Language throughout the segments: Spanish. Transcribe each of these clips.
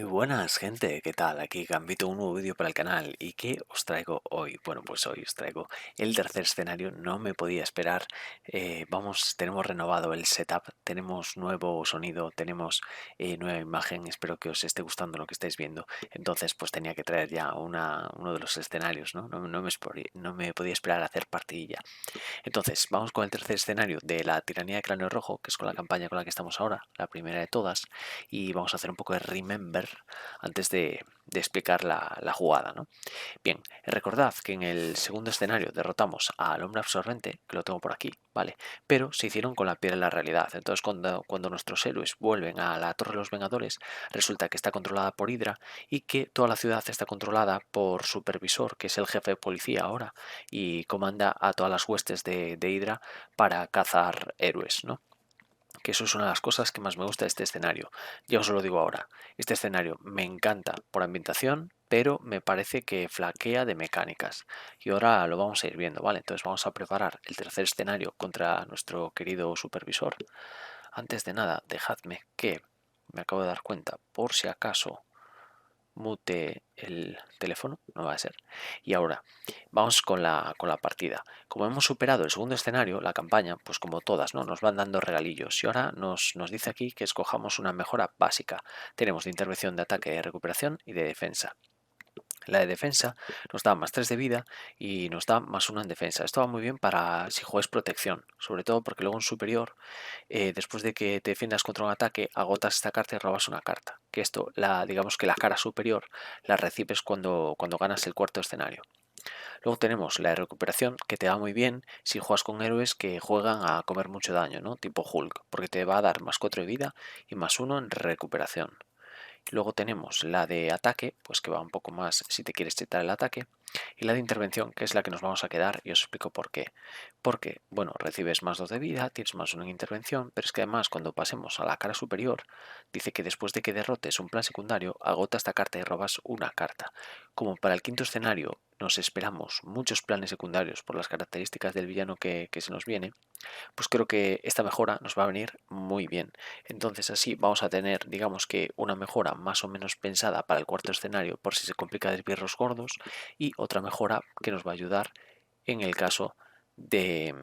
Buenas gente, ¿qué tal? Aquí Gambito, un nuevo vídeo para el canal. ¿Y qué os traigo hoy? Bueno, pues hoy os traigo el tercer escenario, no me podía esperar. Tenemos renovado el setup, tenemos nuevo sonido, tenemos nueva imagen, espero que os esté gustando lo que estáis viendo. Entonces pues tenía que traer ya uno de los escenarios, ¿no? No me podía esperar a hacer partidilla. Entonces, vamos con el tercer escenario de la tiranía de Cráneo Rojo, que es con la campaña con la que estamos ahora, la primera de todas, y vamos a hacer un poco de remember antes de explicar la jugada, ¿no? Bien, recordad que en el segundo escenario derrotamos al hombre absorbente, que lo tengo por aquí, ¿vale? Pero se hicieron con la piedra de la realidad. Entonces, cuando nuestros héroes vuelven a la Torre de los Vengadores, resulta que está controlada por Hydra y que toda la ciudad está controlada por Supervisor, que es el jefe de policía ahora, y comanda a todas las huestes de Hydra para cazar héroes, ¿no? Que eso es una de las cosas que más me gusta de este escenario. Ya os lo digo ahora, este escenario me encanta por ambientación, pero me parece que flaquea de mecánicas. Y ahora lo vamos a ir viendo, ¿vale? Entonces vamos a preparar el tercer escenario contra nuestro querido supervisor. Antes de nada, dejadme que me acabo de dar cuenta, por si acaso mute el teléfono, no va a ser. Y ahora, vamos con la partida. Como hemos superado el segundo escenario, la campaña, pues como todas, ¿no? Nos van dando regalillos. Y ahora nos dice aquí que escojamos una mejora básica. Tenemos de intervención, de ataque, de recuperación y de defensa. La de defensa nos da más 3 de vida y nos da más 1 en defensa. Esto va muy bien para si juegas protección, sobre todo porque luego en superior, después de que te defiendas contra un ataque, agotas esta carta y robas una carta. Que esto, digamos que la cara superior la recibes cuando ganas el cuarto escenario. Luego tenemos la de recuperación, que te va muy bien si juegas con héroes que juegan a comer mucho daño, ¿no? Tipo Hulk, porque te va a dar más 4 de vida y más 1 en recuperación. Luego tenemos la de ataque, pues que va un poco más si te quieres quitar el ataque. Y la de intervención, que es la que nos vamos a quedar, y os explico por qué. Porque, bueno, recibes más 2 de vida, tienes más 1 en intervención, pero es que además cuando pasemos a la cara superior, dice que después de que derrotes un plan secundario, agota esta carta y robas una carta. Como para el quinto escenario nos esperamos muchos planes secundarios por las características del villano que se nos viene, pues creo que esta mejora nos va a venir muy bien. Entonces así vamos a tener, digamos que una mejora más o menos pensada para el cuarto escenario por si se complica desviarlos gordos y otra mejora que nos va a ayudar en el caso de,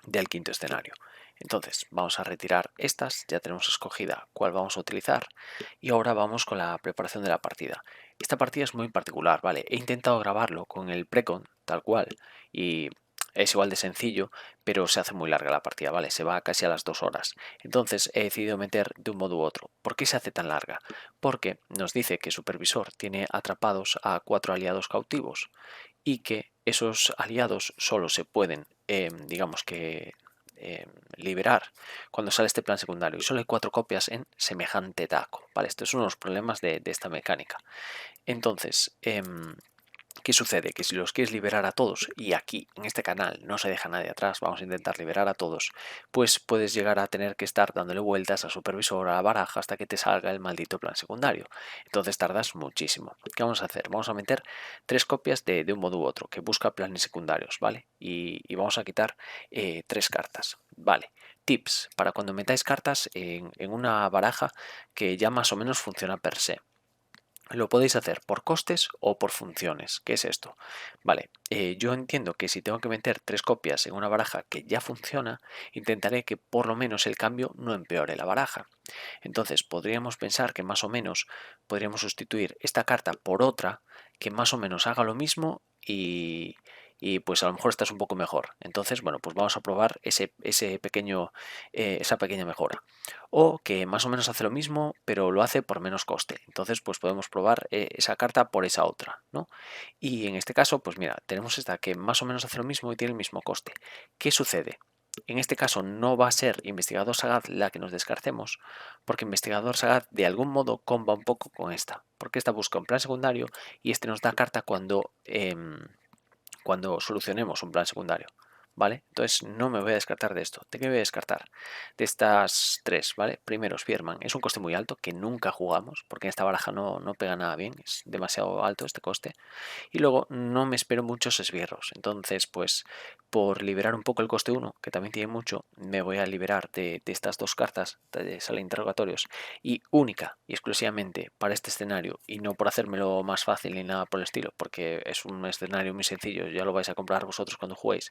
del quinto escenario. Entonces vamos a retirar estas, ya tenemos escogida cuál vamos a utilizar y ahora vamos con la preparación de la partida. Esta partida es muy particular, ¿vale? He intentado grabarlo con el precon tal cual y es igual de sencillo, pero se hace muy larga la partida, ¿vale? Se va casi a las 2 horas. Entonces he decidido meter de un modo u otro. ¿Por qué se hace tan larga? Porque nos dice que Supervisor tiene atrapados a 4 aliados cautivos y que esos aliados solo se pueden, digamos que, liberar cuando sale este plan secundario y solo hay 4 copias en semejante taco, ¿vale? Esto es uno de los problemas de esta mecánica. Entonces, ¿qué sucede? Que si los quieres liberar a todos, y aquí en este canal no se deja nadie atrás, vamos a intentar liberar a todos, pues puedes llegar a tener que estar dándole vueltas al supervisor, a la baraja, hasta que te salga el maldito plan secundario. Entonces tardas muchísimo. ¿Qué vamos a hacer? Vamos a meter 3 copias de un modo u otro, que busca planes secundarios, ¿vale? Y vamos a quitar 3 cartas, ¿vale? Tips para cuando metáis cartas en una baraja que ya más o menos funciona per se. Lo podéis hacer por costes o por funciones. ¿Qué es esto? Vale, yo entiendo que si tengo que meter 3 copias en una baraja que ya funciona, intentaré que por lo menos el cambio no empeore la baraja. Entonces podríamos pensar que más o menos podríamos sustituir esta carta por otra que más o menos haga lo mismo y pues a lo mejor esta es un poco mejor. Entonces, bueno, pues vamos a probar esa pequeña mejora. O que más o menos hace lo mismo, pero lo hace por menos coste. Entonces, pues podemos probar esa carta por esa otra, ¿no? Y en este caso, pues mira, tenemos esta que más o menos hace lo mismo y tiene el mismo coste. ¿Qué sucede? En este caso no va a ser Investigador Sagaz la que nos descarcemos, porque Investigador Sagaz de algún modo comba un poco con esta, porque esta busca un plan secundario y este nos da carta cuando solucionemos un plan secundario. ¿vale? Entonces no me voy a descartar de esto. ¿De qué me voy a descartar? De estas tres, ¿vale? Primero, Spearman. Es un coste muy alto que nunca jugamos, porque en esta baraja no pega nada bien, es demasiado alto este coste. Y luego no me espero muchos esbirros. Entonces, pues por liberar un poco el coste uno, que también tiene mucho, me voy a liberar de estas dos cartas de sala de interrogatorios. Y única y exclusivamente para este escenario, y no por hacérmelo más fácil ni nada por el estilo, porque es un escenario muy sencillo, ya lo vais a comprar vosotros cuando juguéis.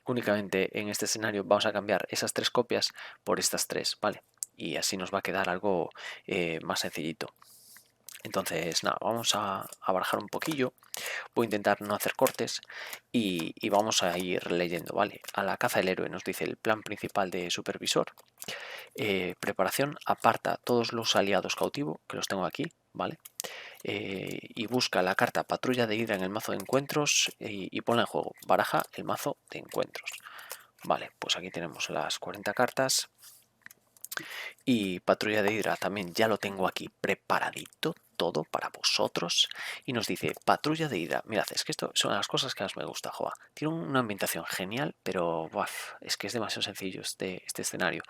Únicamente en este escenario vamos a cambiar esas tres copias por estas tres, ¿vale? Y así nos va a quedar algo más sencillito. Entonces, nada, vamos a barajar un poquillo. Voy a intentar no hacer cortes y vamos a ir leyendo, ¿vale? A la caza del héroe nos dice el plan principal de supervisor. Preparación, aparta todos los aliados cautivo, que los tengo aquí, ¿vale? Y busca la carta patrulla de hidra en el mazo de encuentros y ponla en juego. Baraja el mazo de encuentros. Vale, pues aquí tenemos las 40 cartas. Y patrulla de hidra también ya lo tengo aquí preparadito todo para vosotros. Y nos dice patrulla de hidra. Mirad, es que esto son las cosas que más me gusta, Joa. Tiene una ambientación genial, pero es que es demasiado sencillo este escenario.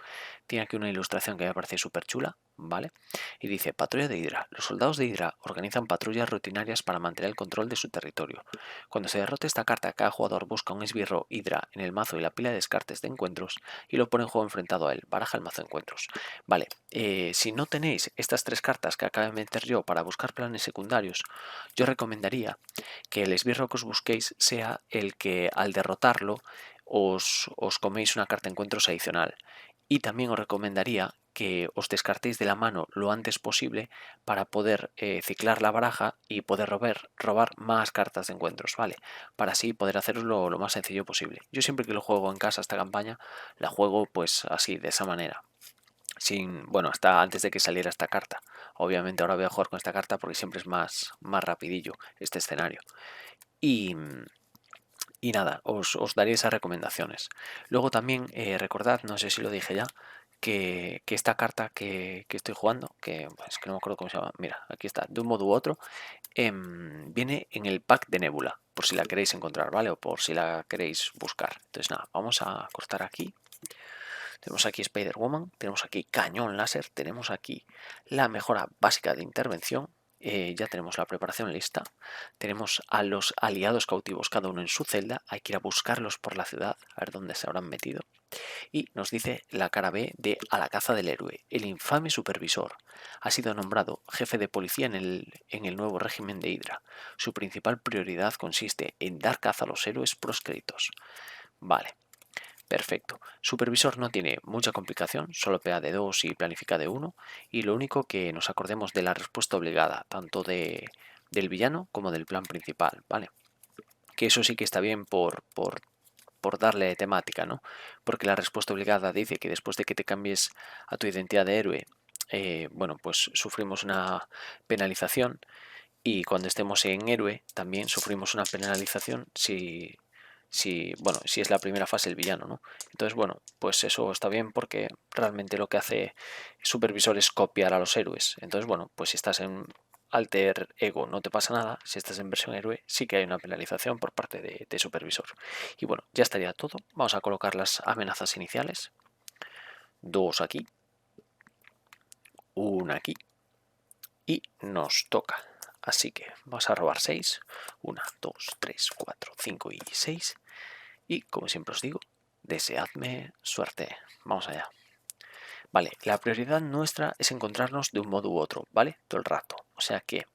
Tiene aquí una ilustración que me parece súper chula, ¿vale? Y dice, patrulla de hidra. Los soldados de hidra organizan patrullas rutinarias para mantener el control de su territorio. Cuando se derrote esta carta, cada jugador busca un esbirro hidra en el mazo y la pila de descartes de encuentros y lo pone en juego enfrentado a él. Baraja el mazo de encuentros. Vale, si no tenéis estas tres cartas que acabo de meter yo para buscar planes secundarios, yo recomendaría que el esbirro que os busquéis sea el que al derrotarlo os coméis una carta de encuentros adicional. Y también os recomendaría que os descartéis de la mano lo antes posible para poder ciclar la baraja y poder robar más cartas de encuentros, ¿vale? Para así poder hacerlo lo más sencillo posible. Yo siempre que lo juego en casa esta campaña, la juego pues así, de esa manera. Bueno, hasta antes de que saliera esta carta. Obviamente ahora voy a jugar con esta carta porque siempre es más rapidillo este escenario. Y, y nada, os daré esas recomendaciones. Luego también recordad, no sé si lo dije ya, que esta carta que estoy jugando, que es que no me acuerdo cómo se llama, mira, aquí está, de un modo u otro, viene en el pack de Nebula, por si la queréis encontrar, ¿vale? O por si la queréis buscar. Entonces nada, vamos a cortar aquí. Tenemos aquí Spider-Woman, tenemos aquí cañón láser, tenemos aquí la mejora básica de intervención, ya tenemos la preparación lista, tenemos a los aliados cautivos cada uno en su celda, hay que ir a buscarlos por la ciudad, a ver dónde se habrán metido. Y nos dice la cara B de A la caza del héroe, el infame supervisor. Ha sido nombrado jefe de policía en el nuevo régimen de Hydra. Su principal prioridad consiste en dar caza a los héroes proscritos. Vale. Perfecto. Supervisor no tiene mucha complicación, solo pega de 2 y planifica de 1. Y lo único que nos acordemos de la respuesta obligada, tanto del villano como del plan principal, ¿vale? Que eso sí que está bien por darle temática, ¿no? Porque la respuesta obligada dice que después de que te cambies a tu identidad de héroe, bueno, pues sufrimos una penalización. Y cuando estemos en héroe, también sufrimos una penalización si es la primera fase el villano, ¿no? Entonces, bueno, pues eso está bien porque realmente lo que hace Supervisor es copiar a los héroes. Entonces, bueno, pues si estás en Alter Ego no te pasa nada, si estás en versión héroe sí que hay una penalización por parte de Supervisor. Y bueno, ya estaría todo. Vamos a colocar las amenazas iniciales. 2 aquí, 1 aquí y nos toca. Así que vamos a robar 6. 1, 2, 3, 4, 5 y 6. Y como siempre os digo, deseadme suerte. Vamos allá. Vale, la prioridad nuestra es encontrarnos de un modo u otro, ¿vale? Todo el rato. O sea que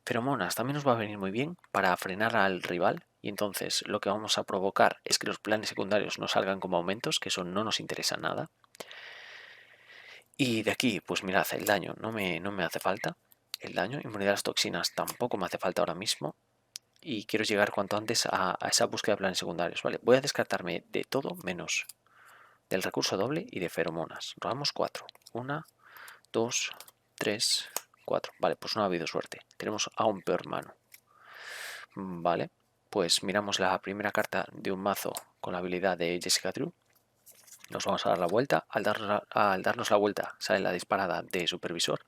feromonas también nos va a venir muy bien para frenar al rival. Y entonces lo que vamos a provocar es que los planes secundarios no salgan como aumentos, que eso no nos interesa nada. Y de aquí, pues mirad, el daño no me hace falta. El daño, inmunidad a las toxinas tampoco me hace falta ahora mismo. Y quiero llegar cuanto antes a esa búsqueda de planes secundarios. Vale, voy a descartarme de todo menos del recurso doble y de feromonas. Robamos 4. 1, 2, 3, 4. Vale, pues no ha habido suerte. Tenemos a un peor mano. Vale, pues miramos la primera carta de un mazo con la habilidad de Jessica Drew. Nos vamos a dar la vuelta. Al darnos la vuelta sale la disparada de supervisor.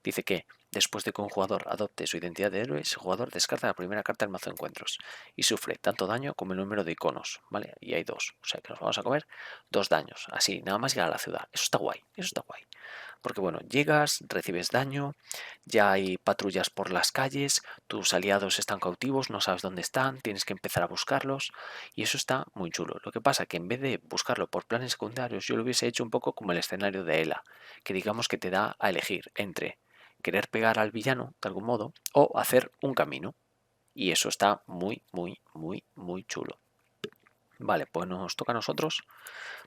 Dice que después de que un jugador adopte su identidad de héroe, ese jugador descarta la primera carta del mazo de encuentros y sufre tanto daño como el número de iconos, ¿vale? Y hay 2, o sea que nos vamos a comer 2 daños, así, nada más llegar a la ciudad. Eso está guay, eso está guay. Porque bueno, llegas, recibes daño, ya hay patrullas por las calles, tus aliados están cautivos, no sabes dónde están, tienes que empezar a buscarlos y eso está muy chulo. Lo que pasa que en vez de buscarlo por planes secundarios, yo lo hubiese hecho un poco como el escenario de Ela, que digamos que te da a elegir entre querer pegar al villano de algún modo o hacer un camino. Y eso está muy, muy, muy, muy chulo. Vale, pues nos toca a nosotros.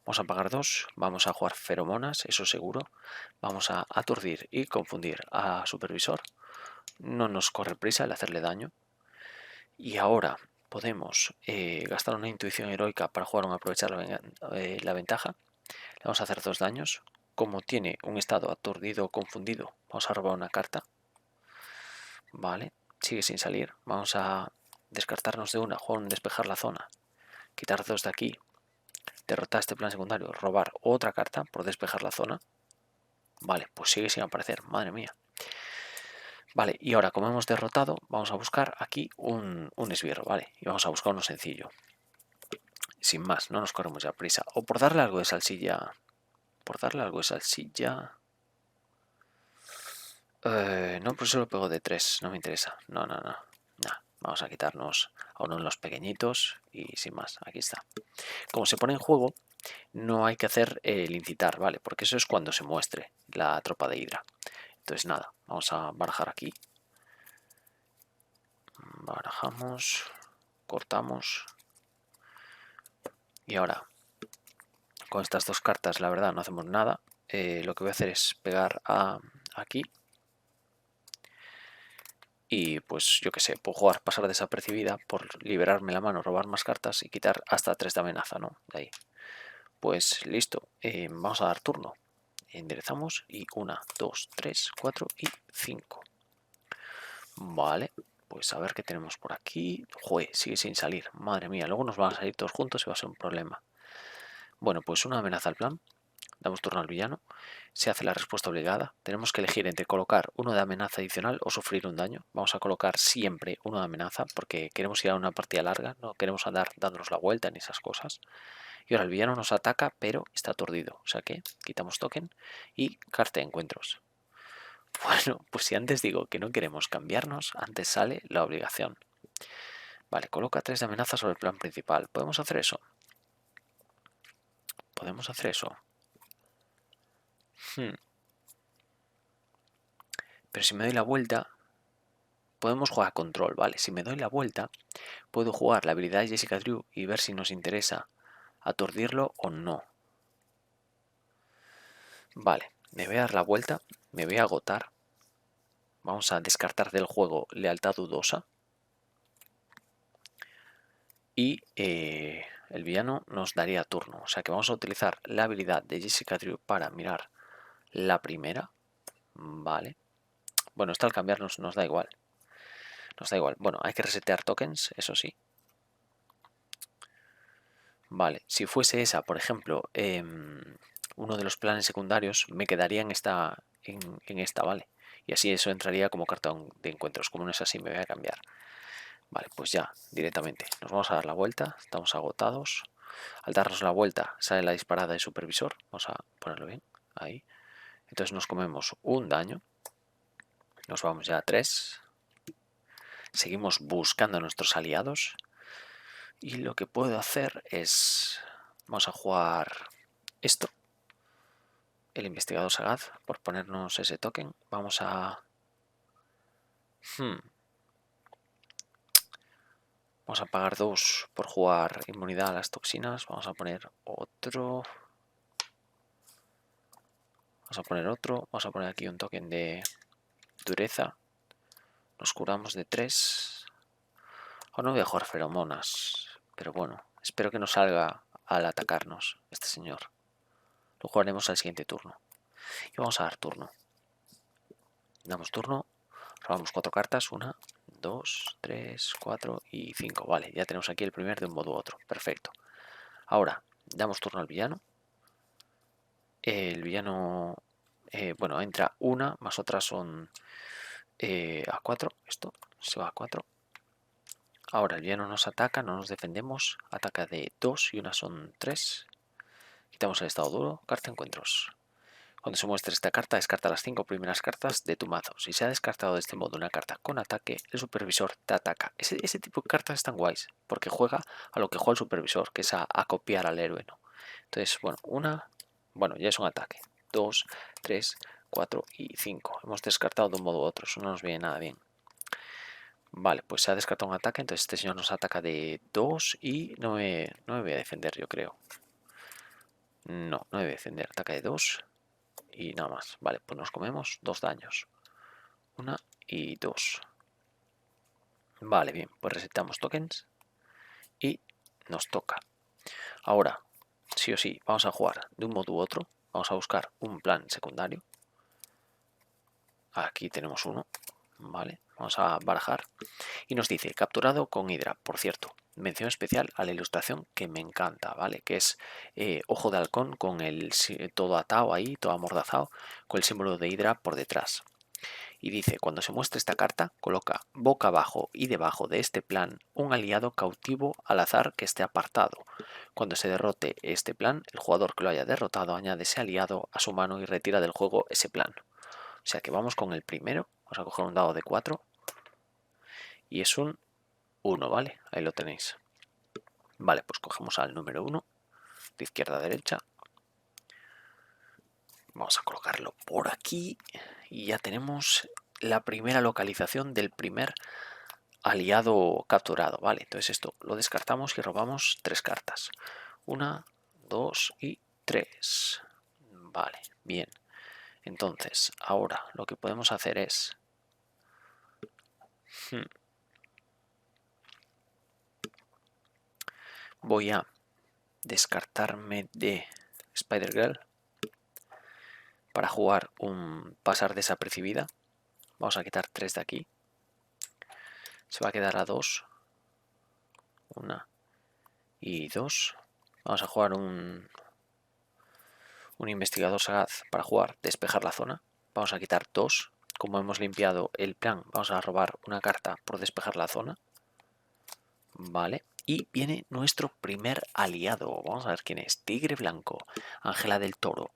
Vamos a pagar 2. Vamos a jugar feromonas, eso seguro. Vamos a aturdir y confundir a supervisor. No nos corre prisa el hacerle daño. Y ahora podemos gastar una intuición heroica para jugar un aprovechar la ventaja. Le vamos a hacer 2 daños. Como tiene un estado aturdido o confundido, vamos a robar una carta. Vale, sigue sin salir. Vamos a descartarnos de una, jugar un despejar la zona. Quitar 2 de aquí. Derrotar este plan secundario. Robar otra carta por despejar la zona. Vale, pues sigue sin aparecer. Madre mía. Vale, y ahora como hemos derrotado, vamos a buscar aquí un esbirro, ¿vale? Y vamos a buscar uno sencillo. Sin más, no nos corremos ya prisa. O por darle algo de salsilla. Por darle algo de salsilla. No, pues solo pego de 3. No me interesa. No, no, no. Nah, vamos a quitarnos a uno de los pequeñitos. Y sin más, aquí está. Como se pone en juego, no hay que hacer el incitar, ¿vale? Porque eso es cuando se muestre la tropa de Hydra. Entonces nada, vamos a barajar aquí. Barajamos. Cortamos. Y ahora, con estas 2 cartas, la verdad, no hacemos nada. Lo que voy a hacer es pegar aquí. Y pues yo que sé, puedo jugar pasar desapercibida por liberarme la mano, robar más cartas y quitar hasta 3 de amenaza, ¿no? De ahí. Pues listo, vamos a dar turno. Enderezamos y 1, 2, 3, 4 y 5. Vale, pues a ver qué tenemos por aquí. Jue, sigue sin salir. Madre mía, luego nos van a salir todos juntos y va a ser un problema. Bueno, pues una amenaza al plan. Damos turno al villano. Se hace la respuesta obligada. Tenemos que elegir entre colocar uno de amenaza adicional o sufrir un daño. Vamos a colocar siempre uno de amenaza porque queremos ir a una partida larga. No queremos andar dándonos la vuelta en esas cosas. Y ahora el villano nos ataca, pero está aturdido. O sea que quitamos token y carta de encuentros. Bueno, pues si antes digo que no queremos cambiarnos, antes sale la obligación. Vale, coloca 3 de amenaza sobre el plan principal. ¿Podemos hacer eso? Podemos hacer eso. Pero si me doy la vuelta, podemos jugar a control, ¿vale? Si me doy la vuelta, puedo jugar la habilidad de Jessica Drew y ver si nos interesa aturdirlo o no. Vale, me voy a dar la vuelta, me voy a agotar. Vamos a descartar del juego lealtad dudosa. Y el villano nos daría turno. O sea que vamos a utilizar la habilidad de Jessica Drew para mirar la primera. Vale. Bueno, esto al cambiarnos nos da igual. Nos da igual. Bueno, hay que resetear tokens, eso sí. Vale, si fuese esa, por ejemplo, uno de los planes secundarios, me quedaría en esta, ¿vale? Y así eso entraría como cartón de encuentros. Como no es así, me voy a cambiar. Vale, pues ya, directamente. Nos vamos a dar la vuelta, estamos agotados. Al darnos la vuelta sale la disparada de supervisor. Vamos a ponerlo bien, ahí. Entonces nos comemos un daño. Nos vamos ya a 3. Seguimos buscando a nuestros aliados. Y lo que puedo hacer es... Vamos a jugar esto. El investigador sagaz, por ponernos ese token. Vamos a... Vamos a pagar 2 por jugar inmunidad a las toxinas. Vamos a poner otro. Vamos a poner otro. Vamos a poner aquí un token de dureza. Nos curamos de 3. Ahora no voy a jugar feromonas. Pero bueno, espero que no salga al atacarnos este señor. Lo jugaremos al siguiente turno. Y vamos a dar turno. Damos turno. Robamos 4 cartas. 1, 2, 3, 4 y 5. Vale, ya tenemos aquí el primer de un modo u otro. Perfecto. Ahora, damos turno al villano. El villano, bueno, entra una, más otras son a 4. Esto se va a 4. Ahora el villano nos ataca, no nos defendemos. Ataca de 2 y una son 3. Quitamos el estado duro, carta encuentros. Cuando se muestre esta carta, descarta las 5 primeras cartas de tu mazo. Si se ha descartado de este modo una carta con ataque, el supervisor te ataca. Ese tipo de cartas están guays, porque juega a lo que juega el supervisor, que es a copiar al héroe, ¿no? Entonces, bueno, ya es un ataque. 2, 3, 4 y 5. Hemos descartado de un modo u otro, eso no nos viene nada bien. Vale, pues se ha descartado un ataque, entonces este señor nos ataca de 2 y no me voy a defender, yo creo. No me voy a defender, ataca de 2 y nada más. Vale, pues nos comemos 2 daños. 1 y 2. Vale, bien, pues resetamos tokens y nos toca. Ahora, sí o sí, vamos a jugar de un modo u otro. Vamos a buscar un plan secundario. Aquí tenemos uno. Vale, vamos a barajar. Y nos dice, capturado con Hydra. Por cierto, mención especial a la ilustración que me encanta, ¿vale? Que es ojo de halcón con el todo atado ahí, todo amordazado, con el símbolo de Hydra por detrás. Y dice, cuando se muestre esta carta, coloca boca abajo y debajo de este plan un aliado cautivo al azar que esté apartado. Cuando se derrote este plan, el jugador que lo haya derrotado añade ese aliado a su mano y retira del juego ese plan. O sea que vamos con el primero. Vamos a coger un dado de 4 y es un 1, ¿vale? Ahí lo tenéis. Vale, pues cogemos al número 1, de izquierda a derecha. Vamos a colocarlo por aquí y ya tenemos la primera localización del primer aliado capturado, ¿vale? Entonces esto lo descartamos y robamos 3 cartas. 1, 2 y 3. Vale, bien. Entonces, ahora lo que podemos hacer es... Voy a descartarme de Spider-Girl para jugar un pasar desapercibida. Vamos a quitar 3 de aquí. Se va a quedar a 2. 1 y 2. Vamos a jugar un investigador sagaz para jugar despejar la zona. Vamos a quitar 2. Como hemos limpiado el plan, vamos a robar una carta por despejar la zona. Vale. Y viene nuestro primer aliado. Vamos a ver quién es. Tigre Blanco. Ángela del Toro.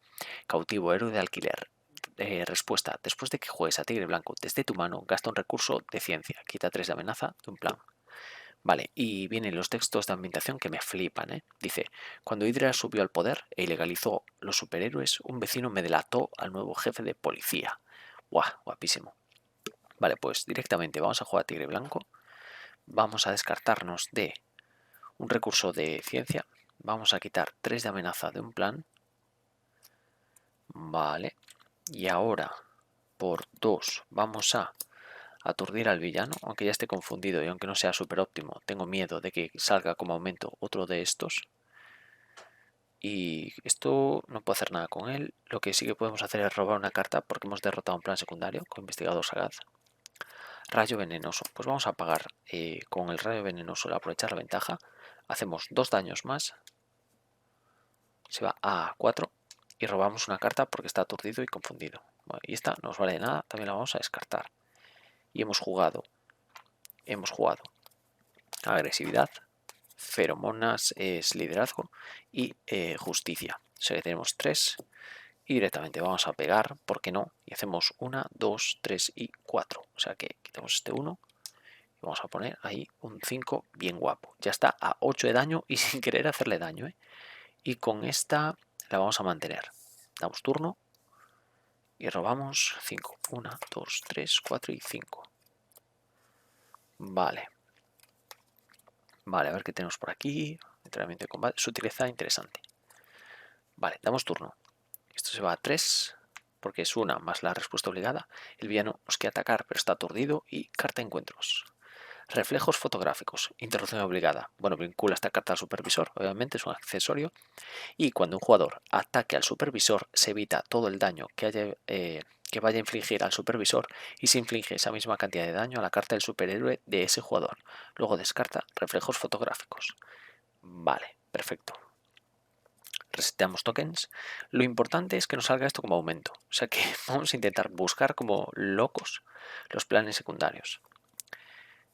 Cautivo, héroe de alquiler. Respuesta. Después de que juegues a Tigre Blanco desde tu mano, gasta un recurso de ciencia. Quita 3 de amenaza de un plan. Vale, y vienen los textos de ambientación que me flipan, ¿eh? Dice, cuando Hydra subió al poder e ilegalizó los superhéroes, un vecino me delató al nuevo jefe de policía. ¡Guau! Guapísimo. Vale, pues directamente vamos a jugar a Tigre Blanco. Vamos a descartarnos de un recurso de ciencia. Vamos a quitar 3 de amenaza de un plan. Vale. Y ahora, por 2, vamos a aturdir al villano, aunque ya esté confundido y aunque no sea súper óptimo, tengo miedo de que salga como aumento otro de estos. Y esto no puedo hacer nada con él. Lo que sí que podemos hacer es robar una carta porque hemos derrotado un plan secundario con investigador sagaz. Rayo venenoso. Pues vamos a pagar con el rayo venenoso, al aprovechar la ventaja. Hacemos 2 daños más. Se va a 4 y robamos una carta porque está aturdido y confundido. Bueno, y esta no nos vale de nada, también la vamos a descartar. Y hemos jugado agresividad, feromonas es liderazgo y justicia. O sea que tenemos 3 y directamente vamos a pegar, ¿por qué no? Y hacemos 1, 2, 3 y 4. O sea que quitamos este 1 y vamos a poner ahí un 5 bien guapo. Ya está a 8 de daño y sin querer hacerle daño, ¿eh? Y con esta la vamos a mantener. Damos turno y robamos 5. 1, 2, 3, 4 y 5. Vale. Vale, a ver qué tenemos por aquí. Entrenamiento de combate. Sutileza interesante. Vale, damos turno. Esto se va a 3, porque es 1 más la respuesta obligada. El villano nos quiere atacar, pero está aturdido. Y carta encuentros. Reflejos fotográficos. Interrupción obligada. Bueno, vincula esta carta al supervisor, obviamente, es un accesorio. Y cuando un jugador ataque al supervisor, se evita todo el daño que vaya a infligir al supervisor y se inflige esa misma cantidad de daño a la carta del superhéroe de ese jugador. Luego descarta reflejos fotográficos. Vale, perfecto. reseteamos tokens. Lo importante es que nos salga esto como aumento. O sea que vamos a intentar buscar como locos los planes secundarios.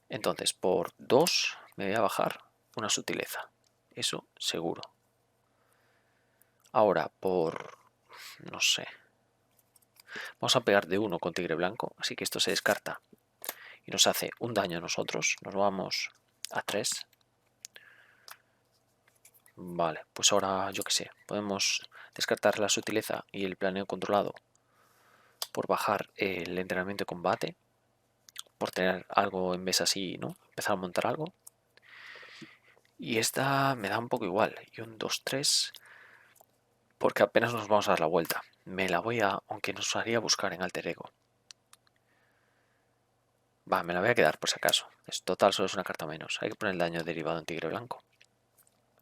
Entonces, por 2 me voy a bajar una sutileza. Eso seguro. Ahora, por... no sé. Vamos a pegar de 1 con tigre blanco. Así que esto se descarta. Y nos hace un daño a nosotros. Nos vamos a 3. Vale, pues ahora yo que sé. Podemos descartar la sutileza y el planeo controlado por bajar el entrenamiento de combate. Por tener algo en vez así, ¿no? Empezar a montar algo. Y esta me da un poco igual. Y un 2-3. Porque apenas nos vamos a dar la vuelta. Me la voy a... aunque nos haría buscar en alter ego. Va, me la voy a quedar por si acaso. Es total, solo es una carta menos. Hay que poner el daño derivado en tigre blanco.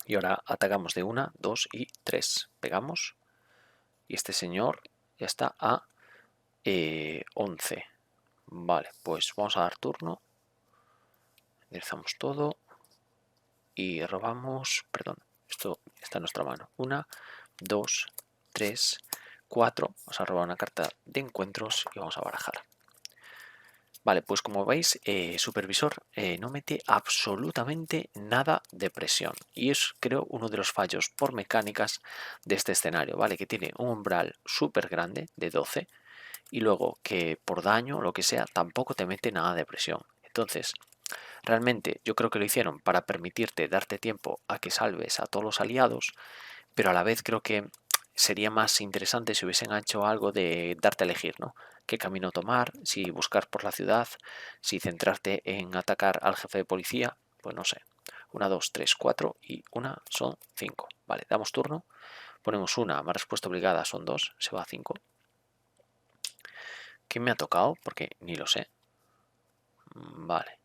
Y ahora atacamos de 1, 2 y 3. Pegamos. Y este señor ya está a 11. Vale, pues vamos a dar turno. Enderezamos todo. Y robamos... perdón, esto está en nuestra mano. 1, 2, 3, 4. Vamos a robar una carta de encuentros y vamos a barajar. Vale, pues como veis, Supervisor no mete absolutamente nada de presión. Y es, creo, uno de los fallos por mecánicas de este escenario, ¿vale? Que tiene un umbral súper grande de 12 y luego que por daño o lo que sea tampoco te mete nada de presión. Entonces, realmente yo creo que lo hicieron para permitirte darte tiempo a que salves a todos los aliados, pero a la vez creo que sería más interesante si hubiesen hecho algo de darte a elegir, ¿no? Qué camino tomar, si buscar por la ciudad, si centrarte en atacar al jefe de policía, pues no sé. 1, 2, 3, 4 y una son 5. Vale, damos turno, ponemos una, más respuesta obligada son 2, se va a 5. ¿Quién me ha tocado? Porque ni lo sé. Vale,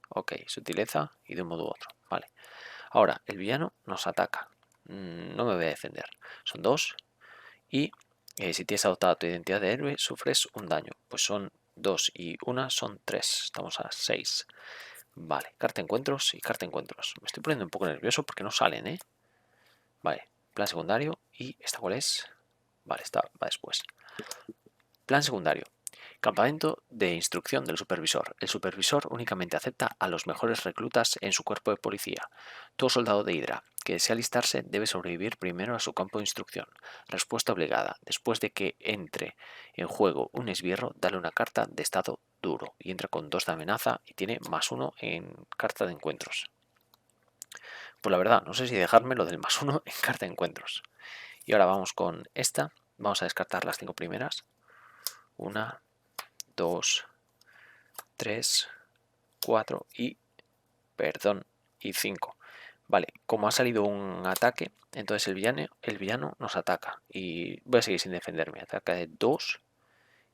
ok, sutileza y de un modo u otro. Vale, ahora el villano nos ataca. No me voy a defender. Son 2. Y si tienes adoptada tu identidad de héroe, sufres un daño. Pues son 2 y 1 son 3. Estamos a 6. Vale, carta encuentros y carta encuentros. Me estoy poniendo un poco nervioso porque no salen, ¿eh? Vale, plan secundario. ¿Y esta cuál es? Vale, esta va después. Plan secundario. Campamento de instrucción del supervisor. El supervisor únicamente acepta a los mejores reclutas en su cuerpo de policía. Todo soldado de Hydra que desea alistarse debe sobrevivir primero a su campo de instrucción. Respuesta obligada. Después de que entre en juego un esbirro, dale una carta de estado duro y entra con 2 de amenaza y tiene +1 en carta de encuentros. Pues la verdad, no sé si dejarme lo del +1 en carta de encuentros. Y ahora vamos con esta. Vamos a descartar las 5 primeras. 1, 2, 3, 4 y... perdón, y 5. Vale, como ha salido un ataque, entonces el villano nos ataca. Y voy a seguir sin defenderme. Ataca de 2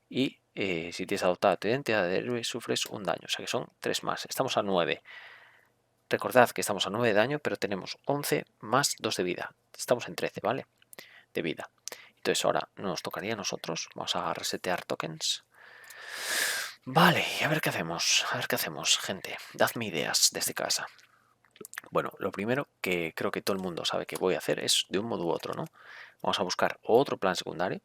y si tienes adoptada tu identidad de héroe sufres un daño. O sea que son 3 más. Estamos a 9. Recordad que estamos a 9 de daño, pero tenemos 11 más 2 de vida. Estamos en 13, ¿vale? De vida. Entonces ahora nos tocaría a nosotros. Vamos a resetear tokens. Vale, y a ver qué hacemos. A ver qué hacemos, gente. Dadme ideas desde casa. Bueno, lo primero que creo que todo el mundo sabe que voy a hacer es de un modo u otro, ¿no? Vamos a buscar otro plan secundario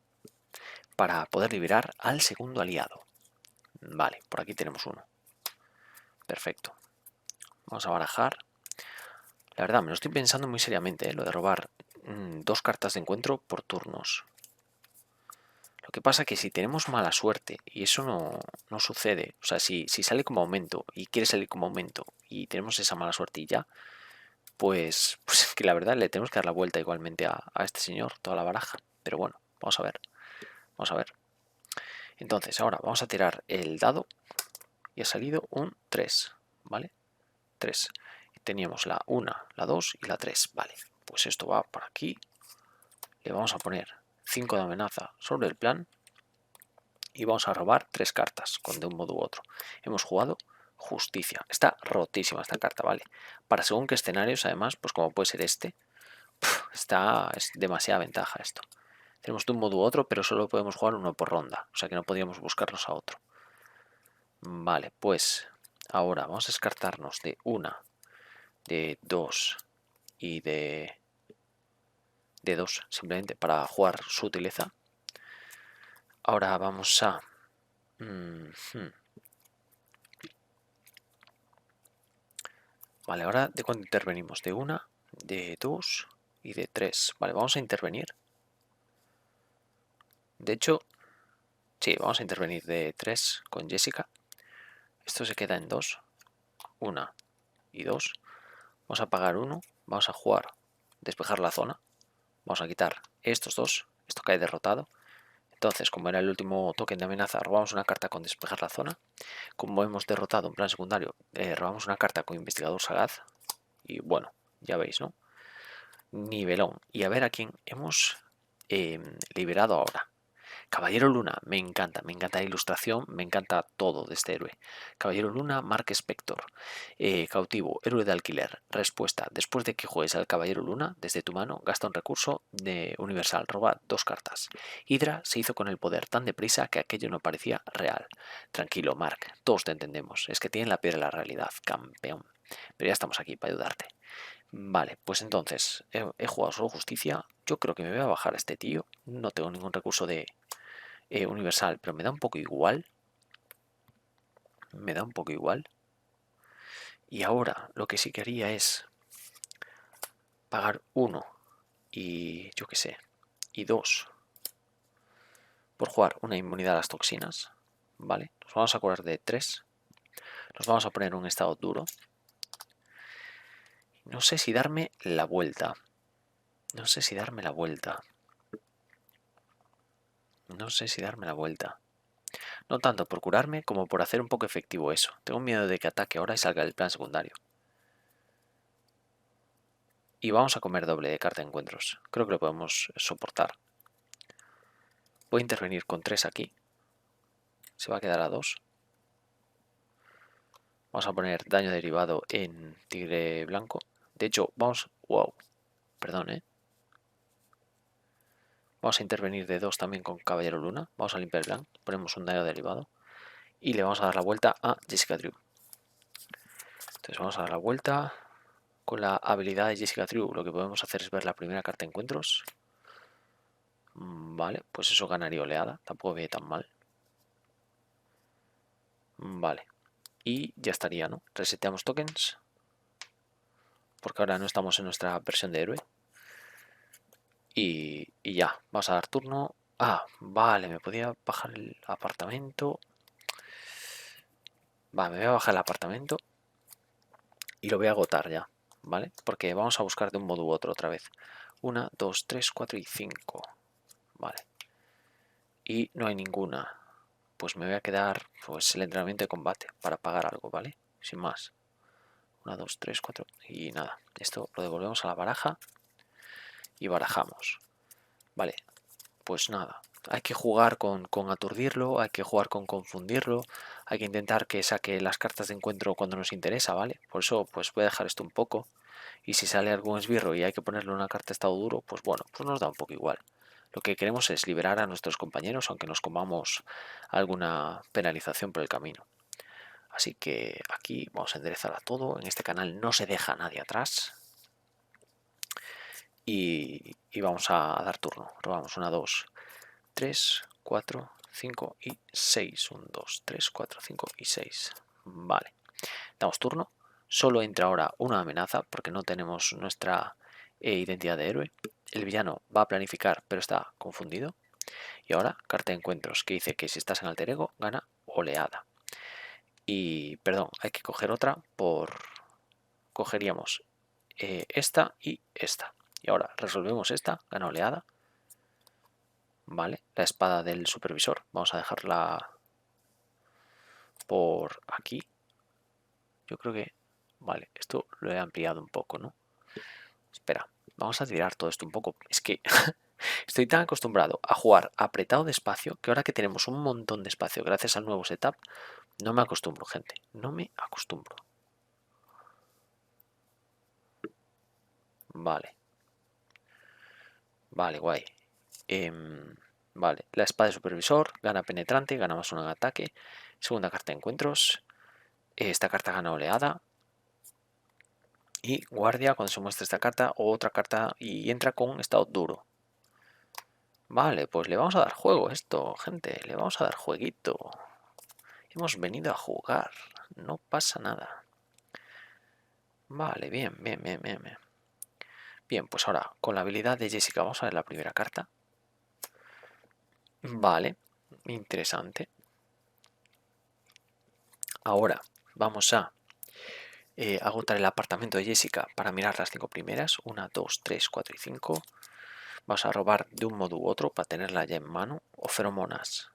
para poder liberar al segundo aliado. Vale, por aquí tenemos uno. Perfecto. Vamos a barajar. La verdad, me lo estoy pensando muy seriamente, lo de robar 2 cartas de encuentro por turnos. Lo que pasa es que si tenemos mala suerte, y eso no sucede, o sea, si sale como aumento y quiere salir como aumento y tenemos esa mala suerte y ya, pues que la verdad le tenemos que dar la vuelta igualmente a este señor, toda la baraja. Pero bueno, vamos a ver. Vamos a ver. Entonces, ahora vamos a tirar el dado y ha salido un 3, ¿vale? 3. Teníamos la 1, la 2 y la 3, vale. Pues esto va por aquí. Le vamos a poner 5 de amenaza sobre el plan y vamos a robar 3 cartas con de un modo u otro. Hemos jugado justicia. Está rotísima esta carta, ¿vale? Para según qué escenarios, además, pues como puede ser este, es demasiada ventaja esto. Tenemos de un modo u otro, pero solo podemos jugar uno por ronda, o sea que no podríamos buscarnos a otro. Vale, pues ahora vamos a descartarnos de 1, de 2 y de de 2, simplemente para jugar sutileza. Ahora vamos a... Vale, ahora ¿de cuándo intervenimos? De 1, de 2 y de 3. Vale, vamos a intervenir. De hecho, sí, vamos a intervenir de 3 con Jessica. Esto se queda en 2. 1 y 2. Vamos a pagar 1. Vamos a jugar, despejar la zona. Vamos a quitar estos dos. Esto cae derrotado. Entonces, como era el último token de amenaza, robamos una carta con despejar la zona. Como hemos derrotado un plan secundario, robamos una carta con investigador sagaz. Y bueno, ya veis, ¿no? Nivelón. Y a ver a quién hemos liberado ahora. Caballero Luna, me encanta la ilustración, me encanta todo de este héroe. Caballero Luna, Mark Spector. Cautivo, héroe de alquiler. Respuesta, después de que juegues al Caballero Luna, desde tu mano, gasta un recurso de universal, roba 2 cartas. Hydra se hizo con el poder tan deprisa que aquello no parecía real. Tranquilo, Mark, todos te entendemos, es que tienen la piedra de la realidad, campeón. Pero ya estamos aquí para ayudarte. Vale, pues entonces, he jugado solo justicia, yo creo que me voy a bajar a este tío, no tengo ningún recurso de universal, pero me da un poco igual. Me da un poco igual. Y ahora lo que sí quería es pagar 1 y yo qué sé, y 2 por jugar una inmunidad a las toxinas. Vale, nos vamos a curar de 3. Nos vamos a poner en un estado duro. No sé si darme la vuelta. No sé si darme la vuelta. No sé si darme la vuelta. No tanto por curarme como por hacer un poco efectivo eso. Tengo miedo de que ataque ahora y salga el plan secundario. Y vamos a comer doble de carta de encuentros. Creo que lo podemos soportar. Voy a intervenir con 3 aquí. Se va a quedar a 2. Vamos a poner daño derivado en tigre blanco. De hecho, vamos... Wow. Perdón, Vamos a intervenir de 2 también con caballero luna. Vamos a limpiar el blanco. Ponemos un daño derivado. Y le vamos a dar la vuelta a Jessica Drew. Entonces vamos a dar la vuelta. Con la habilidad de Jessica Drew lo que podemos hacer es ver la primera carta de encuentros. Vale, pues eso ganaría oleada. Tampoco ve tan mal. Vale. Y ya estaría, ¿no? Reseteamos tokens. Porque ahora no estamos en nuestra versión de héroe. Y ya, vamos a dar turno. Ah, vale, me podía bajar el apartamento. Vale, me voy a bajar el apartamento. Y lo voy a agotar ya, ¿vale? Porque vamos a buscar de un modo u otro otra vez. 1, 2, 3, 4 y 5. Vale. Y no hay ninguna. Pues me voy a quedar pues el entrenamiento de combate para pagar algo, ¿vale? Sin más. 1, 2, 3, 4 y nada. Esto lo devolvemos a la baraja y barajamos. Vale, pues nada. Hay que jugar con aturdirlo, hay que jugar con confundirlo, hay que intentar que saque las cartas de encuentro cuando nos interesa, ¿vale? Por eso pues voy a dejar esto un poco. Y si sale algún esbirro y hay que ponerle una carta de estado duro, pues bueno, pues nos da un poco igual. Lo que queremos es liberar a nuestros compañeros, aunque nos comamos alguna penalización por el camino. Así que aquí vamos a enderezar a todo. En este canal no se deja nadie atrás. Y vamos a dar turno. Robamos 1, 2, 3, 4, 5 y 6. 1, 2, 3, 4, 5 y 6. Vale. Damos turno. Solo entra ahora una amenaza porque no tenemos nuestra identidad de héroe. El villano va a planificar pero está confundido. Y ahora, carta de encuentros que dice que si estás en alter ego, gana oleada. Y, perdón, hay que coger otra por... Cogeríamos esta y esta. Y ahora resolvemos esta, gana oleada. Vale, la espada del supervisor. Vamos a dejarla por aquí. Yo creo que... Vale, esto lo he ampliado un poco, ¿no? Espera, vamos a tirar todo esto un poco. Es que estoy tan acostumbrado a jugar apretado de espacio que ahora que tenemos un montón de espacio gracias al nuevo setup, no me acostumbro, gente. No me acostumbro. Vale. Vale, guay. Vale, la espada de supervisor gana penetrante, gana más uno en ataque. Segunda carta de encuentros. Esta carta gana oleada. Y guardia cuando se muestre esta carta o otra carta y entra con estado duro. Vale, pues le vamos a dar juego a esto, gente. Le vamos a dar jueguito. Hemos venido a jugar. No pasa nada. Vale, bien, bien, bien, bien, bien. Bien, pues ahora con la habilidad de Jessica vamos a ver la primera carta. Vale, interesante. Ahora vamos a agotar el apartamento de Jessica para mirar las 5 primeras. 1, 2, 3, 4 y 5. Vamos a robar de un modo u otro para tenerla ya en mano. O feromonas.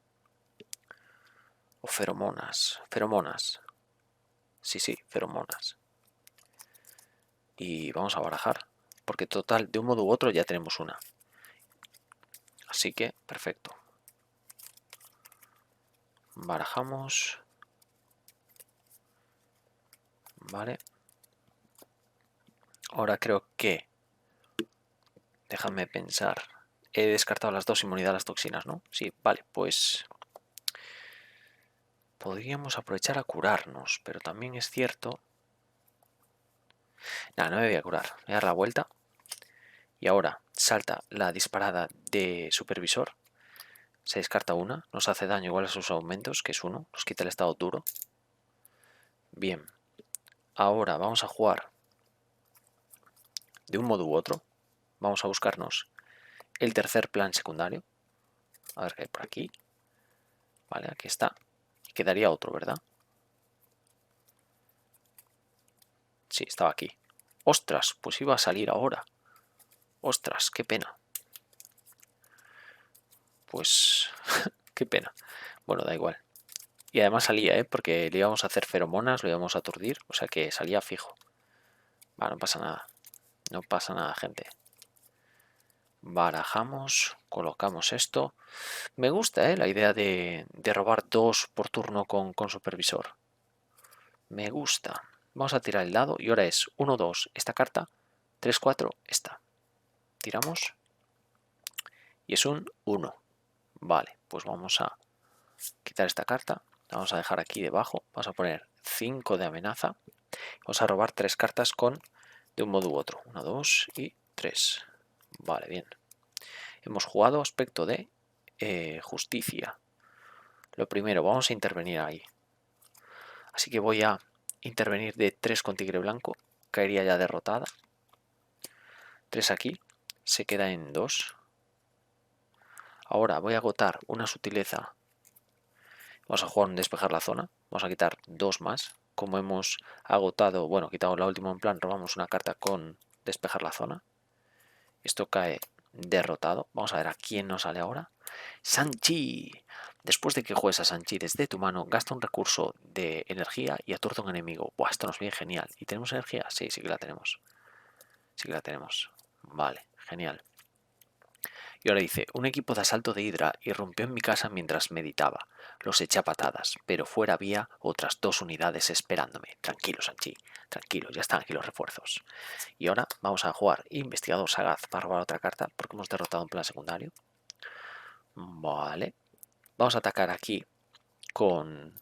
O feromonas. Feromonas. Sí, sí, feromonas. Y vamos a barajar. Porque total, de un modo u otro ya tenemos una. Así que, perfecto. Barajamos. Vale. Ahora creo que... Déjame pensar. He descartado las dos inmunidad a las toxinas, ¿no? Sí, vale, pues... Podríamos aprovechar a curarnos, pero también es cierto... Nada, no me voy a curar. Voy a dar la vuelta. Y ahora salta la disparada de supervisor. Se descarta una. Nos hace daño igual a sus aumentos, que es uno. Nos quita el estado duro. Bien. Ahora vamos a jugar de un modo u otro. Vamos a buscarnos el tercer plan secundario. A ver qué hay por aquí. Vale, aquí está. Quedaría otro, ¿verdad? Sí, estaba aquí. ¡Ostras! Pues iba a salir ahora. ¡Ostras! ¡Qué pena! Pues... ¡Qué pena! Bueno, da igual. Y además salía, ¿eh? Porque le íbamos a hacer feromonas, lo íbamos a aturdir. O sea que salía fijo. Va, no pasa nada. No pasa nada, gente. Barajamos, colocamos esto. Me gusta la idea de robar dos por turno con supervisor. Me gusta. Vamos a tirar el dado y ahora es 1, 2 esta carta, 3, 4 esta. Tiramos y es un 1. Vale, pues vamos a quitar esta carta. La vamos a dejar aquí debajo. Vamos a poner 5 de amenaza. Vamos a robar 3 cartas con de un modo u otro. 1, 2 y 3. Vale, bien. Hemos jugado aspecto de justicia. Lo primero, vamos a intervenir ahí. Así que voy a intervenir de 3 con tigre blanco. Caería ya derrotada. 3 aquí. Se queda en 2. Ahora voy a agotar una sutileza. Vamos a jugar un despejar la zona. Vamos a quitar 2 más. Como hemos agotado, bueno, quitado la última en plan, robamos una carta con despejar la zona. Esto cae derrotado. Vamos a ver a quién nos sale ahora. Sanchi. Después de que juegues a Sanchi desde tu mano, gasta un recurso de energía y aturde a un enemigo. Buah, esto nos viene genial. ¿Y tenemos energía? Sí, sí que la tenemos. Sí que la tenemos. Vale, genial. Y ahora dice, un equipo de asalto de Hydra irrumpió en mi casa mientras meditaba. Los eché a patadas, pero fuera había otras 2 unidades esperándome. Tranquilo, Sanchi, tranquilo, ya están aquí los refuerzos. Y ahora vamos a jugar Investigador Sagaz para robar otra carta, porque hemos derrotado un plan secundario. Vale. Vamos a atacar aquí con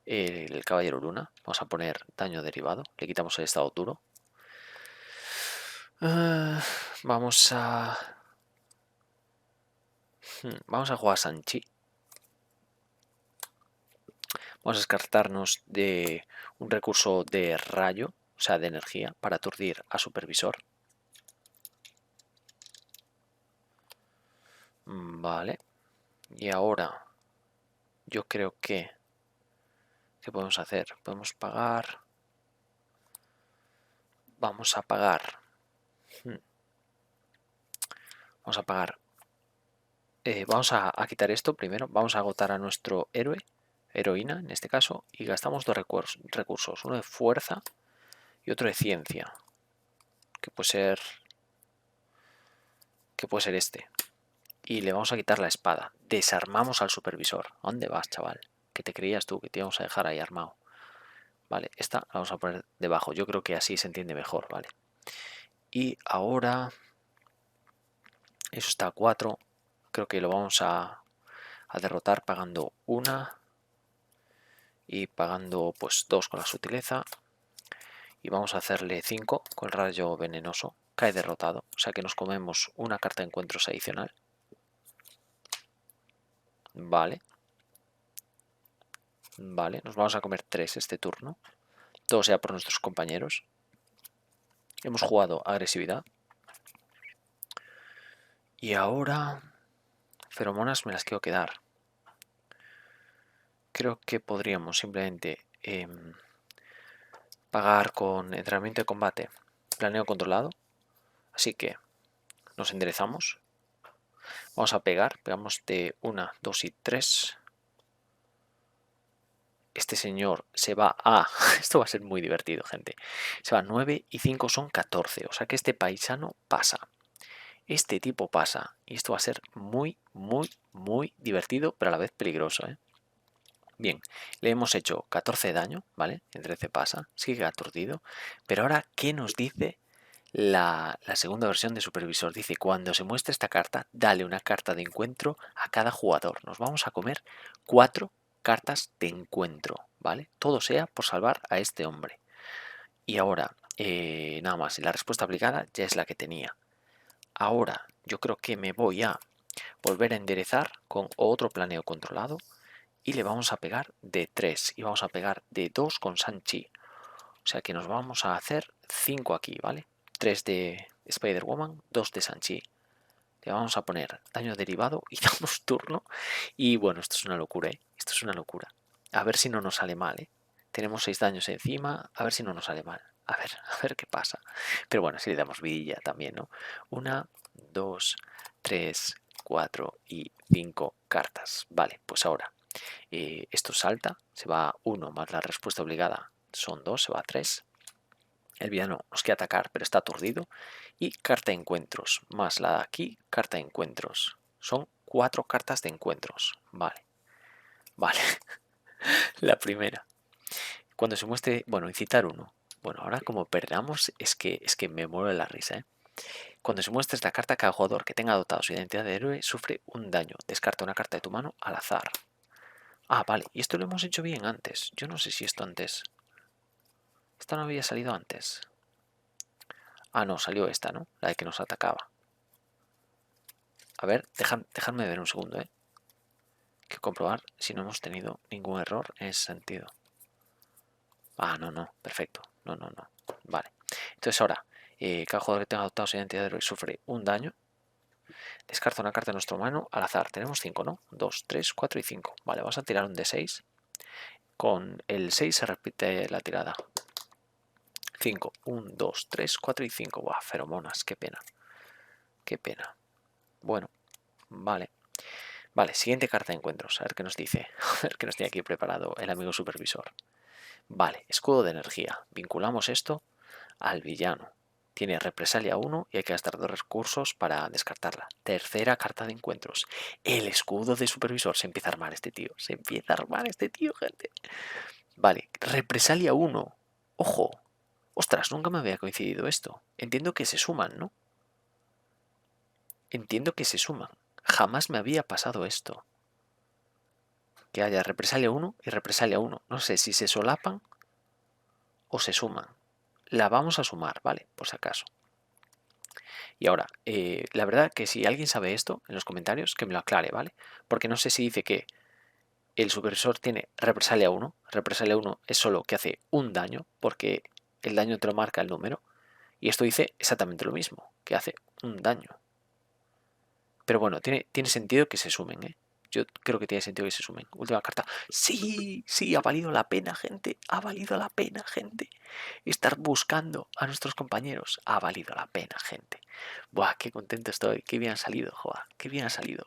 el Caballero Luna. Vamos a poner daño derivado. Le quitamos el estado duro. Vamos a... Vamos a jugar a Sanchi. Vamos a descartarnos de un recurso de rayo, o sea, de energía, para aturdir a supervisor. Vale. Y ahora, yo creo que... ¿Qué podemos hacer? Podemos pagar... Vamos a pagar... Vamos a pagar... vamos a quitar esto primero. Vamos a agotar a nuestro héroe, heroína en este caso, y gastamos 2 recursos. Uno de fuerza y otro de ciencia. Que puede ser... Que puede ser este. Y le vamos a quitar la espada. Desarmamos al supervisor. ¿A dónde vas, chaval? ¿Qué te creías tú que te íbamos a dejar ahí armado? Vale, esta la vamos a poner debajo. Yo creo que así se entiende mejor, ¿vale? Y ahora... Eso está a 4. Creo que lo vamos a derrotar pagando una. Y pagando pues 2 con la sutileza. y vamos a hacerle 5 con el rayo venenoso. Cae derrotado, o sea que nos comemos una carta de encuentros adicional. Vale. Vale, nos vamos a comer 3 este turno. Todo sea por nuestros compañeros. Hemos jugado agresividad. Y ahora... feromonas me las quiero quedar. Creo que podríamos simplemente pagar con entrenamiento de combate, planeo controlado. Así que nos enderezamos. Vamos a pegar. Pegamos de 1, 2 y 3. Este señor se va a... Esto va a ser muy divertido, gente. Se va a 9 y 5 son 14. O sea que este paisano pasa. Este tipo pasa. Y esto va a ser muy, muy, muy divertido, pero a la vez peligroso, ¿eh? Bien, le hemos hecho 14 de daño, ¿vale? El 13 pasa, sigue aturdido. Pero ahora, ¿qué nos dice la segunda versión de Supervisor? Dice, cuando se muestre esta carta, dale una carta de encuentro a cada jugador. Nos vamos a comer 4 cartas de encuentro, ¿vale? Todo sea por salvar a este hombre. Y ahora, nada más, la respuesta aplicada ya es la que tenía. Ahora, yo creo que me voy a volver a enderezar con otro planeo controlado. Y le vamos a pegar de 3 y vamos a pegar de 2 con Shang-Chi. O sea que nos vamos a hacer 5 aquí, ¿vale? 3 de Spider-Woman, 2 de Shang-Chi. Le vamos a poner daño derivado y damos turno. Y bueno, esto es una locura, ¿eh? Esto es una locura. A ver si no nos sale mal, ¿eh? Tenemos 6 daños encima, a ver si no nos sale mal. A ver qué pasa. Pero bueno, si le damos vidilla también, ¿no? 1, 2, 3, 4 y 5 cartas. Vale, pues ahora esto salta, se va a 1 más la respuesta obligada son 2, se va a 3. El villano nos quiere atacar, pero está aturdido. Y carta de encuentros, más la de aquí, carta de encuentros. Son 4 cartas de encuentros. Vale, vale. La primera. Cuando se muestre, bueno, incitar 1. Bueno, ahora como perdamos, es que me muero de la risa, ¿eh? Cuando se muestre esta carta, cada jugador que tenga adoptado su identidad de héroe sufre un daño. Descarta una carta de tu mano al azar. Ah, vale, y esto lo hemos hecho bien antes. Yo no sé si esto antes... Esta no había salido antes. Ah, no, salió esta, ¿no? La de que nos atacaba. A ver, dejadme ver un segundo, ¿eh? Hay que comprobar si no hemos tenido ningún error en ese sentido. Ah, no, perfecto. No. Vale. Entonces ahora, cada jugador que tenga adoptado su identidad de héroe sufre un daño. Descarta una carta de nuestro mano al azar. Tenemos 5, ¿no? 2, 3, 4 y 5. Vale, vamos a tirar un D6. Con el 6 se repite la tirada. 5, 1, 2, 3, 4 y 5. Buah, feromonas, qué pena. Qué pena. Bueno, vale. Vale, siguiente carta de encuentros. A ver qué nos dice. A ver qué nos tiene aquí preparado el amigo supervisor. Vale, escudo de energía. Vinculamos esto al villano. Tiene represalia 1 y hay que gastar 2 recursos para descartarla. Tercera carta de encuentros. El escudo de supervisor. Se empieza a armar este tío. Se empieza a armar este tío, gente. Vale, represalia 1. Ojo. Ostras, nunca me había coincidido esto. Entiendo que se suman, ¿no? Entiendo que se suman. Jamás me había pasado esto. Que haya represalia 1 y represalia 1. No sé si se solapan o se suman. La vamos a sumar, ¿vale? Por si acaso. Y ahora, la verdad que si alguien sabe esto en los comentarios, que me lo aclare, ¿vale? Porque no sé si dice que el supervisor tiene represalia 1. Represalia 1 es solo que hace un daño, porque el daño te lo marca el número. Y esto dice exactamente lo mismo, que hace un daño. Pero bueno, tiene sentido que se sumen, ¿eh? Yo creo que tiene sentido que se sumen. Última carta. Sí, ha valido la pena, gente. Ha valido la pena, gente. Estar buscando a nuestros compañeros. Ha valido la pena, gente. Buah, qué contento estoy. Qué bien ha salido, joa. Qué bien ha salido.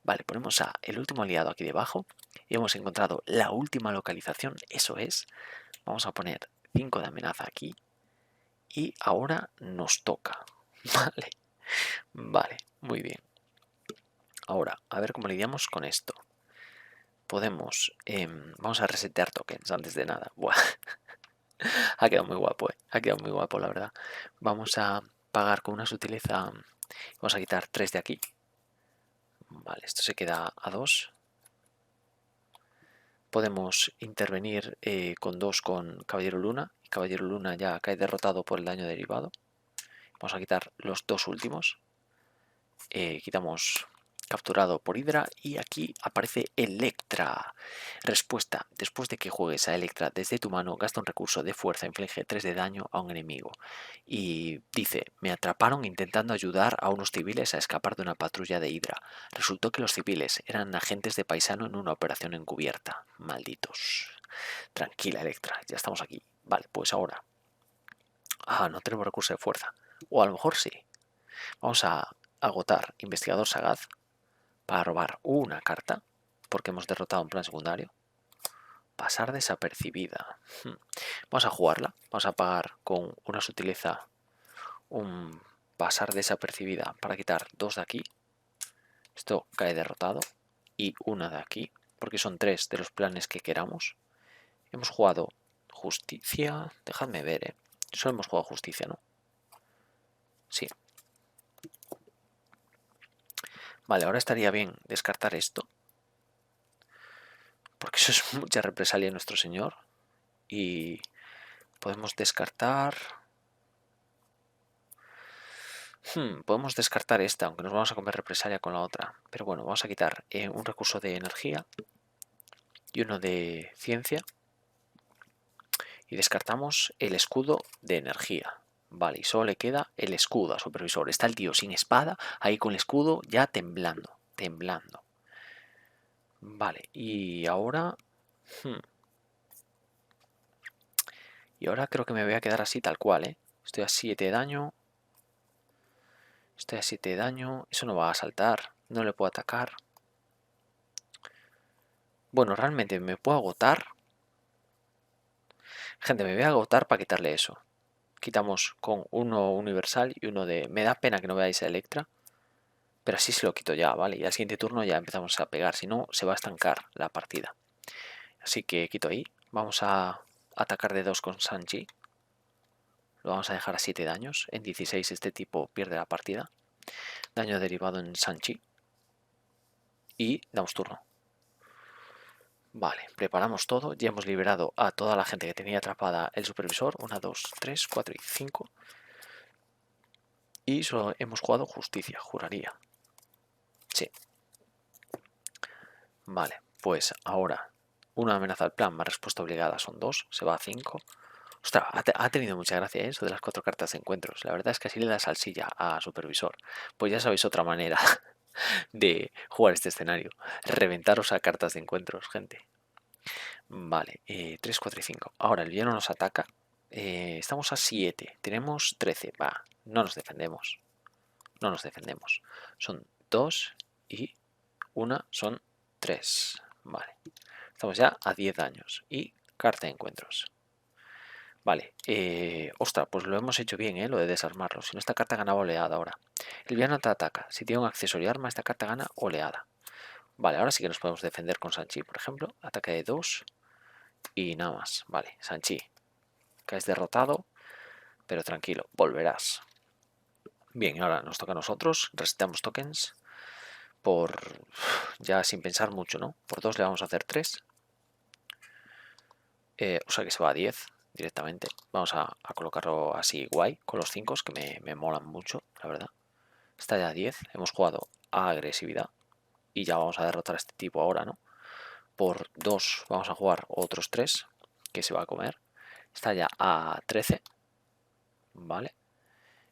Vale, ponemos a el último aliado aquí debajo. Y hemos encontrado la última localización. Eso es. Vamos a poner 5 de amenaza aquí. Y ahora nos toca. Vale. Vale, muy bien. Ahora, a ver cómo lidiamos con esto. Podemos... vamos a resetear tokens antes de nada. Buah. Ha quedado muy guapo, Ha quedado muy guapo, la verdad. Vamos a pagar con una sutileza. Vamos a quitar 3 de aquí. Vale, esto se queda a 2. podemos intervenir con 2 con Caballero Luna. Y Caballero Luna ya cae derrotado por el daño derivado. Vamos a quitar los 2 últimos. Quitamos capturado por Hydra y aquí aparece Electra. Respuesta: después de que juegues a Electra desde tu mano, gasta un recurso de fuerza, inflige 3 de daño a un enemigo. Y dice: me atraparon intentando ayudar a unos civiles a escapar de una patrulla de Hydra. Resultó que los civiles eran agentes de paisano en una operación encubierta. Malditos. Tranquila, Electra, ya estamos aquí. Vale, pues ahora... no tenemos recurso de fuerza. O a lo mejor sí. Vamos a agotar Investigador Sagaz para robar una carta, porque hemos derrotado un plan secundario. Pasar desapercibida. Vamos a jugarla. Vamos a pagar con una sutileza un pasar desapercibida para quitar 2 de aquí. Esto cae derrotado. Y una de aquí, porque son 3 de los planes que queramos. Hemos jugado justicia. Dejadme ver, Solo hemos jugado justicia, ¿no? Sí. Vale, ahora estaría bien descartar esto, porque eso es mucha represalia en nuestro señor. Y podemos descartar... podemos descartar esta, aunque nos vamos a comer represalia con la otra. Pero bueno, vamos a quitar un recurso de energía y uno de ciencia. Y descartamos el escudo de energía. Vale, y solo le queda el escudo a supervisor. Está el tío sin espada, ahí con el escudo ya temblando. Temblando. Vale, y ahora... Y ahora creo que me voy a quedar así tal cual, Estoy a 7 de daño. Estoy a 7 de daño. Eso no va a saltar. No le puedo atacar. Bueno, realmente me puedo agotar. Gente, me voy a agotar para quitarle eso. Quitamos con uno universal y uno de... Me da pena que no veáis a Electra. Pero así se lo quito ya, ¿vale? Y al siguiente turno ya empezamos a pegar. Si no, se va a estancar la partida. Así que quito ahí. Vamos a atacar de 2 con Shang-Chi. Lo vamos a dejar a 7 daños. En 16 este tipo pierde la partida. Daño derivado en Shang-Chi. Y damos turno. Vale, preparamos todo. Ya hemos liberado a toda la gente que tenía atrapada el supervisor. 1, 2, 3, 4 y 5. Y solo hemos jugado justicia, juraría. Sí. Vale, pues ahora una amenaza al plan más respuesta obligada son 2. Se va a 5. Ostras, ha tenido mucha gracia eso de las 4 cartas de encuentros. La verdad es que así le da salsilla a supervisor. Pues ya sabéis otra manera de jugar este escenario. Reventaros a cartas de encuentros, gente. Vale, 3, 4 y 5. Ahora el villano nos ataca. Estamos a 7. Tenemos 13. Va, no nos defendemos. No nos defendemos. Son 2 y 1 son 3. Vale. Estamos ya a 10 daños. Y carta de encuentros. Vale. Ostras, pues lo hemos hecho bien, lo de desarmarlo. Si no, esta carta ganaba oleada ahora. El villano te ataca. Si tiene un accesorio arma, esta carta gana oleada. Vale, ahora sí que nos podemos defender con Shang-Chi, por ejemplo. Ataque de 2. Y nada más. Vale, Shang-Chi. Caes derrotado. Pero tranquilo, volverás. Bien, ahora nos toca a nosotros. Resetamos tokens. Por... Ya sin pensar mucho, ¿no? Por 2 le vamos a hacer 3. O sea que se va a 10 directamente. Vamos a colocarlo así guay, con los 5 que me molan mucho, la verdad. Está ya a 10. Hemos jugado a agresividad. Y ya vamos a derrotar a este tipo ahora, ¿no? Por 2 vamos a jugar otros 3 que se va a comer. Está ya a 13. Vale.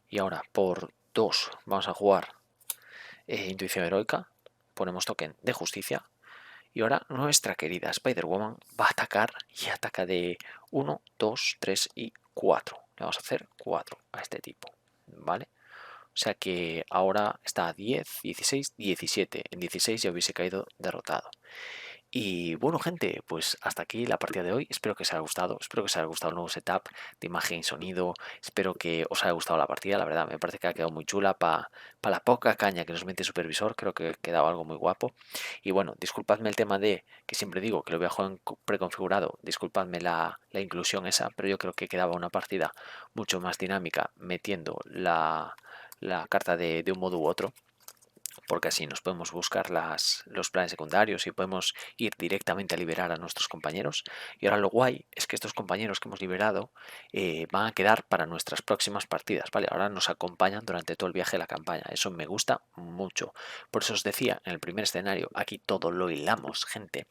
Y ahora por 2 vamos a jugar intuición heroica. Ponemos token de justicia. Y ahora nuestra querida Spider-Woman va a atacar y ataca de 1, 2, 3 y 4. Le vamos a hacer 4 a este tipo, ¿vale? O sea que ahora está a 10, 16, 17. En 16 ya hubiese caído derrotado. Y bueno, gente, pues hasta aquí la partida de hoy. Espero que os haya gustado. Espero que os haya gustado el nuevo setup de imagen y sonido. Espero que os haya gustado la partida. La verdad, me parece que ha quedado muy chula para la poca caña que nos mete Supervisor. Creo que ha quedado algo muy guapo. Y bueno, disculpadme el tema de que siempre digo que lo voy a jugar en preconfigurado. Disculpadme la inclusión esa, pero yo creo que quedaba una partida mucho más dinámica metiendo la carta de un modo u otro. porque así nos podemos buscar los planes secundarios y podemos ir directamente a liberar a nuestros compañeros. Y ahora lo guay es que estos compañeros que hemos liberado van a quedar para nuestras próximas partidas, ¿vale? Ahora nos acompañan durante todo el viaje de la campaña. Eso me gusta mucho. Por eso os decía, en el primer escenario, aquí todo lo hilamos, gente.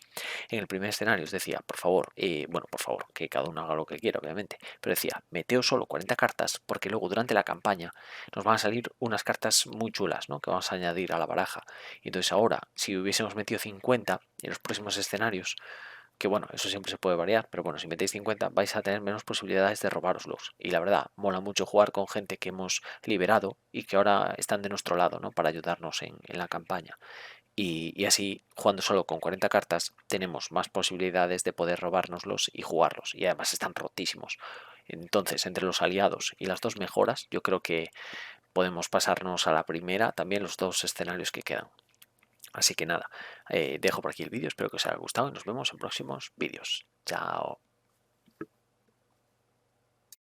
En el primer escenario os decía, por favor, bueno, por favor, que cada uno haga lo que quiera, obviamente, pero decía, meteos solo 40 cartas, porque luego durante la campaña nos van a salir unas cartas muy chulas, ¿no? Que vamos a añadir a la baraja. Y entonces ahora, si hubiésemos metido 50 en los próximos escenarios, que bueno, eso siempre se puede variar, pero bueno, si metéis 50 vais a tener menos posibilidades de robároslos. Y la verdad, mola mucho jugar con gente que hemos liberado y que ahora están de nuestro lado, ¿no? Para ayudarnos en la campaña. Y así, jugando solo con 40 cartas, tenemos más posibilidades de poder robárnoslos y jugarlos. Y además están rotísimos. Entonces, entre los aliados y las dos mejoras, yo creo que podemos pasarnos a la primera también los dos escenarios que quedan. Así que nada, dejo por aquí el vídeo, espero que os haya gustado y nos vemos en próximos vídeos. Chao.